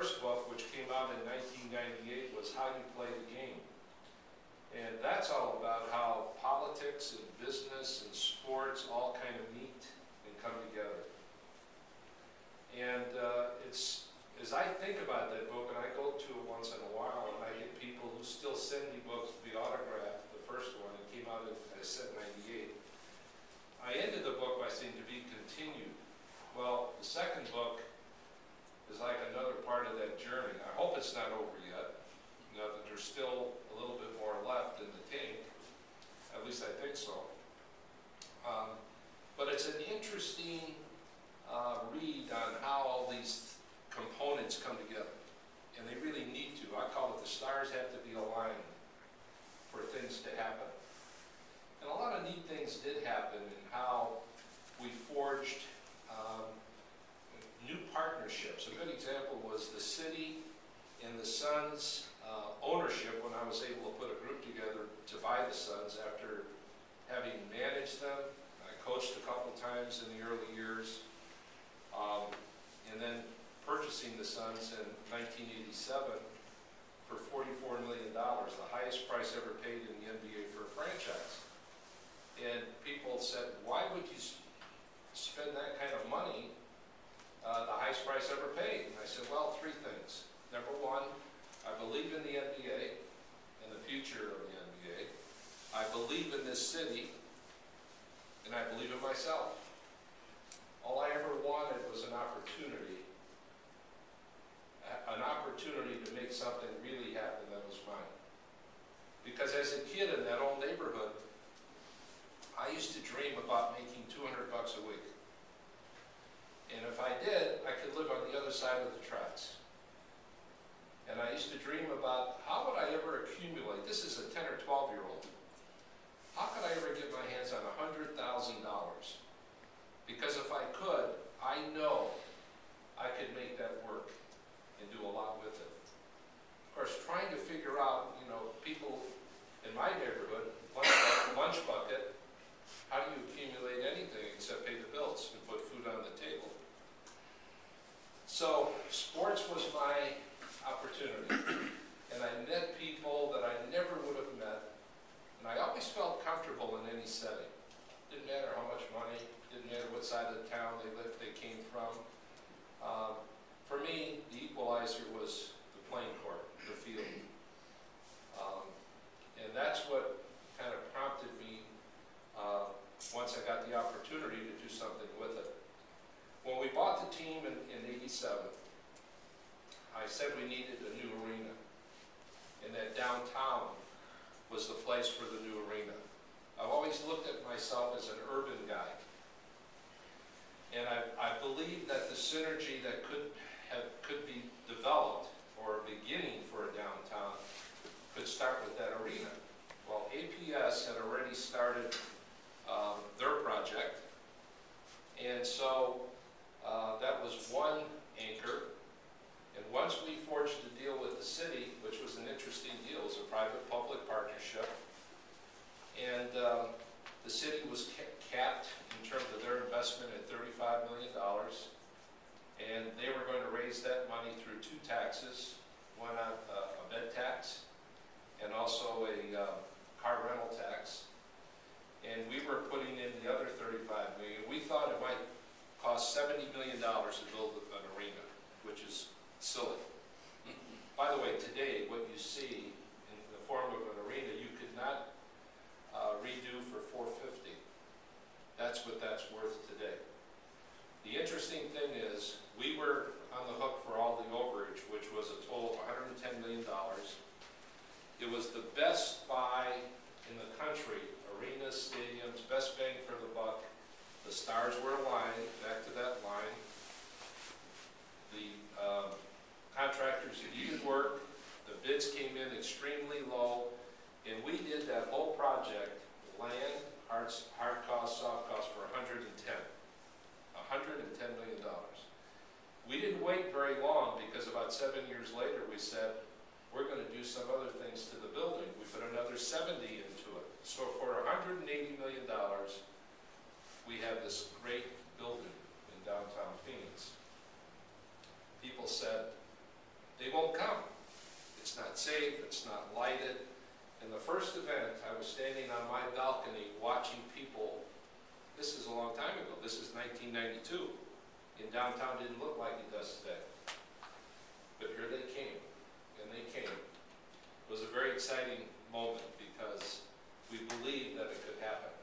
first book, which came out in 1998, was How You Play the Game. And that's all about how politics and business and sports all kind of meet and come together. And as I think about that book, and I go to it once in a while, and I get people who still send me books to be autographed. The first one, it came out in, I said, 98. I ended the book by saying to be continued. Well, the second book is like another part of that journey. I hope it's not over yet. You know, that there's still a little bit more left in the tank. At least I think so. But it's an interesting read on how all these components come together. And they really need to. I call it the stars have to be aligned for things to happen. And a lot of neat things did happen in how we forged new partnerships. A good example was the city and the Suns ownership when I was able to put a group together to buy the Suns after having managed them. I coached a couple times in the early years. And then purchasing the Suns in 1987 for $44 million, the highest price ever paid in the NBA for a franchise. And people said, why would you spend that kind of money, the highest price ever paid? And I said, well, three things. Number one, I believe in the NBA and the future of the NBA. I believe in this city, and I believe in myself. All I ever wanted was an opportunity to make something really happen that was mine. Because as a kid in that old neighborhood, I used to dream about making $200 a week. And if I did, I could live on the other side of the tracks. And I used to dream about how would I ever accumulate, this is a 10 or 12-year-old, how could I ever get my hands on $100,000? Because if I could, I know I could make that work and do a lot with it. Of course, trying to figure out, you know, people in my neighborhood, lunch bucket, how do you accumulate anything except pay the bills and put food on the table? So sports was my opportunity. And I met people that I never would have met. And I always felt comfortable in any setting. Didn't matter how much money, didn't matter what side of the town they came from. For me, the equalizer was the playing court, the field. And that's what kind of prompted me once I got the opportunity to do something with it. When we bought the team in '87, I said we needed a new arena, and that downtown was the place for the new arena. I've always looked at myself as an urban guy, and I believe that the synergy that could be developed, or a beginning for a downtown, could start with that arena. Well, APS had already started their project, and so that was one anchor. And once we forged a deal with the city, which was an interesting deal, it was a private-public partnership, and the city was capped in terms of their investment at $35 million, and they were going to raise that money through two taxes, one on a bed tax and also a car rental tax. And we were putting in the other $35 million. We thought it might cost $70 million to build an arena, which is silly. By the way, today, what you see in the form of an arena, you could not redo for $450. That's what that's worth today. The interesting thing is, we were on the hook for all the overage, which was a total of $110 million. It was the best buy in the country, arenas, stadiums, best bang for the buck. The stars were aligned, back to that line. The contractors needed work, the bids came in extremely low, and we did that whole project, land, hard cost, soft cost, for $110 million. We didn't wait very long, because about 7 years later we said, we're going to do some other things to the building. We put another 70 into it. So for $180 million, we have this great building in downtown Phoenix. People said, not safe, it's not lighted. In the first event, I was standing on my balcony watching people. This is a long time ago. This is 1992. In downtown, didn't look like it does today. But here they came, and they came. It was a very exciting moment because we believed that it could happen.